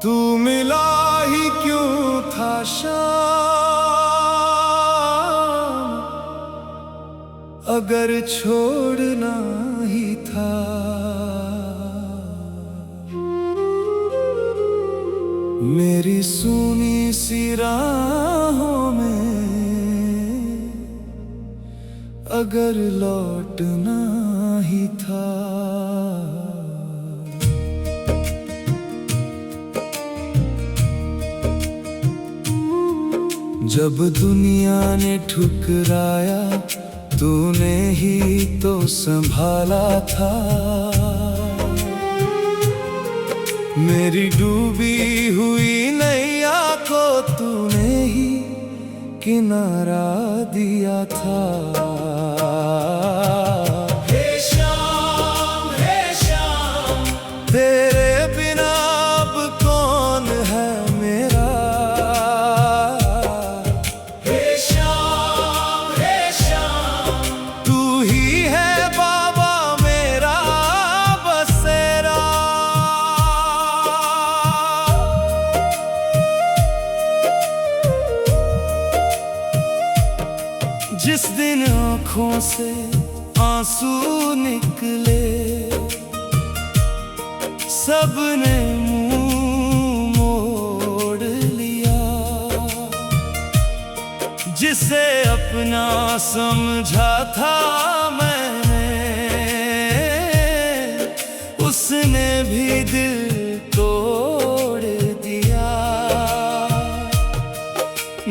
तू मिला ही क्यों था शाम, अगर छोड़ना ही था। मेरी सुनी सी राहों में अगर लौटना ही था। जब दुनिया ने ठुकराया तूने ही तो संभाला था। मेरी डूबी हुई नैया को तूने ही किनारा दिया था। हे शाम तेरे बिना अब कौन है मेरा। हे शाम तू ही है बाबा मेरा बसेरा। जिस दिन आँखों से आंसू निकले सबने मुंह मोड़ लिया। जिसे अपना समझा था मैंने उसने भी दिल तोड़ दिया।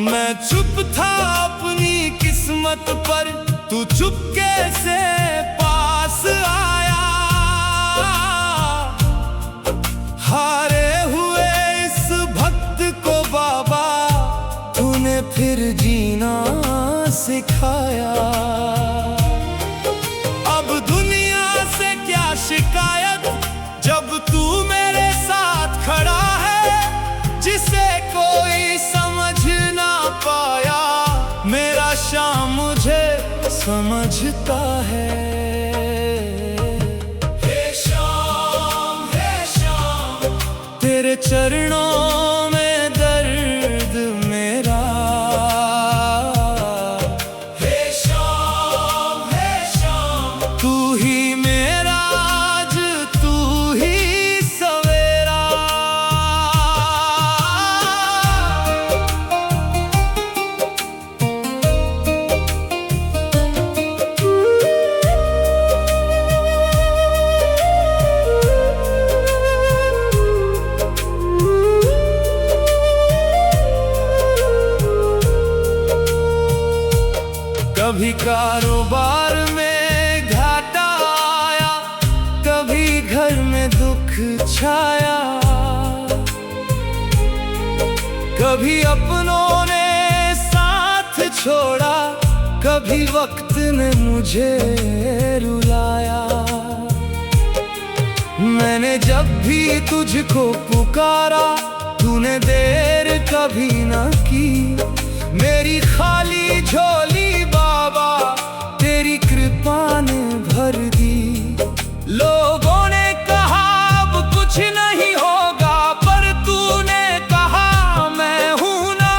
मैं चुप था अपनी किस्मत पर, तू चुपके से पास आया। हारे हुए इस भक्त को बाबा तूने फिर जीना सिखाया। अब दुनिया से क्या शिकायत जब तू मेरे साथ खड़ा है। जिसे कोई समझ ना पाया मेरा शाम मुझे समझता है। हे शाम तेरे चरणों में दर्द मेरा। हे शाम तू ही मेरा आज तू ही सवेरा। कभी कारोबार में घाटा आया, कभी घर में दुख छाया। कभी अपनों ने साथ छोड़ा, कभी वक्त ने मुझे रुलाया। मैंने जब भी तुझको पुकारा तूने देर कभी ना की। मेरी खाली झोली बाबा तेरी कृपा ने भर दी। लोगों ने कहा अब कुछ नहीं होगा, पर तूने कहा मैं हूं ना।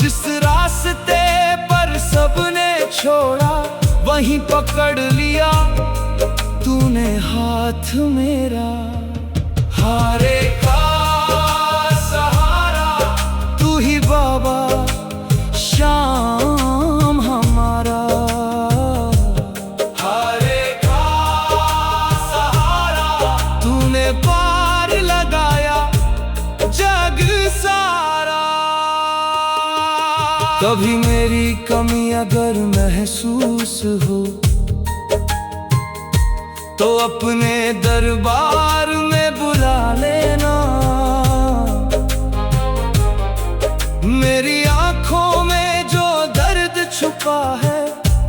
जिस रास्ते पर सबने छोड़ा वहीं पकड़ लिया तूने हाथ मेरा। हारे का सहारा तू ही बाबा शाम हमारा। हारे का सहारा तूने पार लगाया जग सारा। कभी मेरी कमी अगर महसूस हो तो अपने दरबार में बुला लेना। मेरी आंखों में जो दर्द छुपा है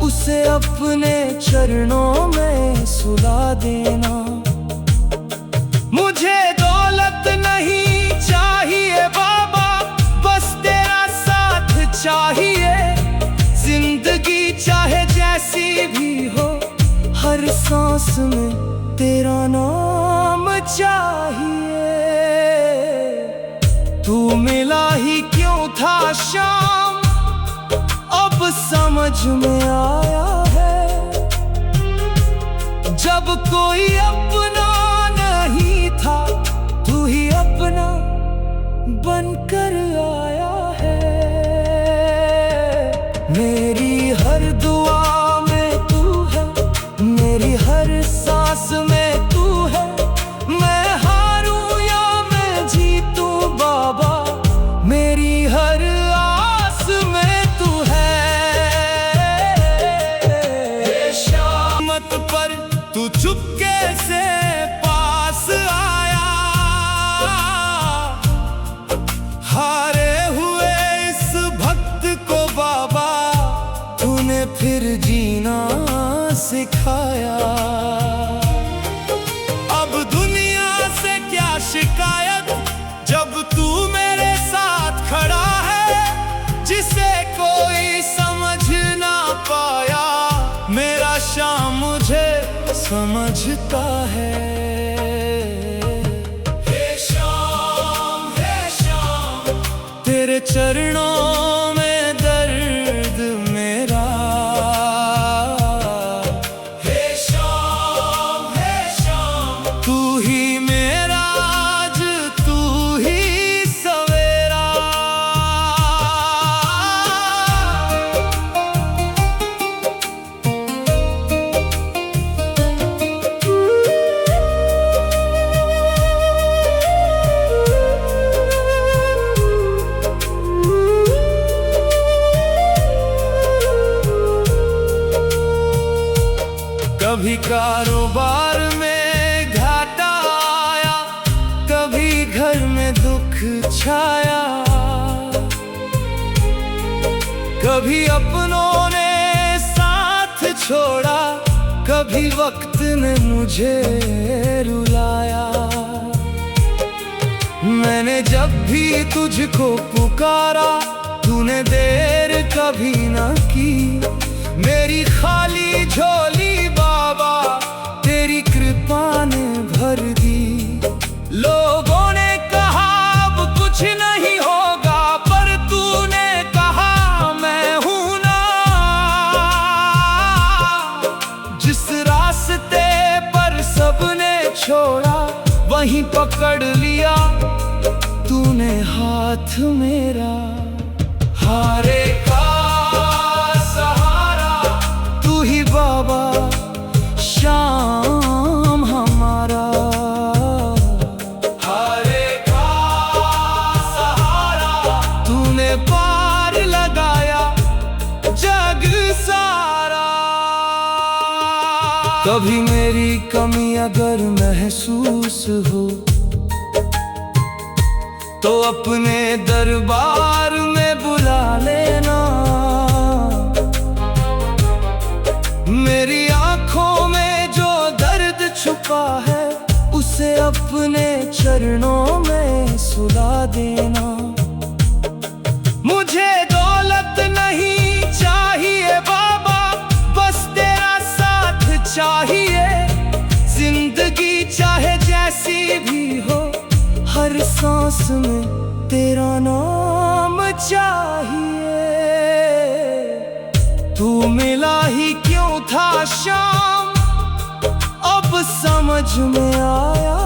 उसे अपने चरणों में सुला देना। मुझे दौलत नहीं चाहिए बाबा, बस तेरा साथ चाहिए। जिंदगी चाहे जैसी भी हो हर हर सांस में तेरा नाम चाहिए। तू मिला ही क्यों था शाम, अब समझ में आया है। जब कोई अपना नहीं था, तू ही अपना बनकर आया है। मेरी हर दुआ में तू है, मेरी हर सांस में तू है। मैं हारूं या मैं जीतूं बाबा, मेरी हर आस में तू है। शामत पर तू चुपके से पास आया, हारे हुए इस भक्त को बाबा तूने फिर जीना सिखाया। अब दुनिया से क्या शिकायत, जब तू मेरे साथ खड़ा है। जिसे कोई समझ ना पाया, मेरा शाम मुझे समझता है। तेरे चरणों में दर्द मेरा, हे शाम तू ही मेरा आज, तू ही सवेरा। कभी कारोबार में घाटा आया, कभी घर में दुख छाया। कभी अपनों ने साथ छोड़ा, कभी वक्त ने मुझे रुलाया। मैंने जब भी तुझको पुकारा, तूने देर कभी ना की। मेरी खाली झोली बाबा तेरी कृपा ने भर दी। लोगों ने कहा अब कुछ नहीं होगा, पर तूने कहा मैं हूं ना। जिस रास्ते पर सबने छोड़ा, वहीं पकड़ लिया तूने हाथ मेरा। हारे का बाबा शाम हमारा, हारे का सहारा। तूने पार लगाया जग सारा। कभी मेरी कमी अगर महसूस हो, तो अपने दरबार में बुला लेना। मेरी आंखों में जो दर्द छुपा है, उसे अपने चरणों में सुला देना। मुझे दौलत नहीं चाहिए बाबा, बस तेरा साथ चाहिए। जिंदगी चाहे जैसी भी हो, हर सांस में तेरा नाम चाहिए। तू मिला ही क्यों था शाम, अब समझ में आया।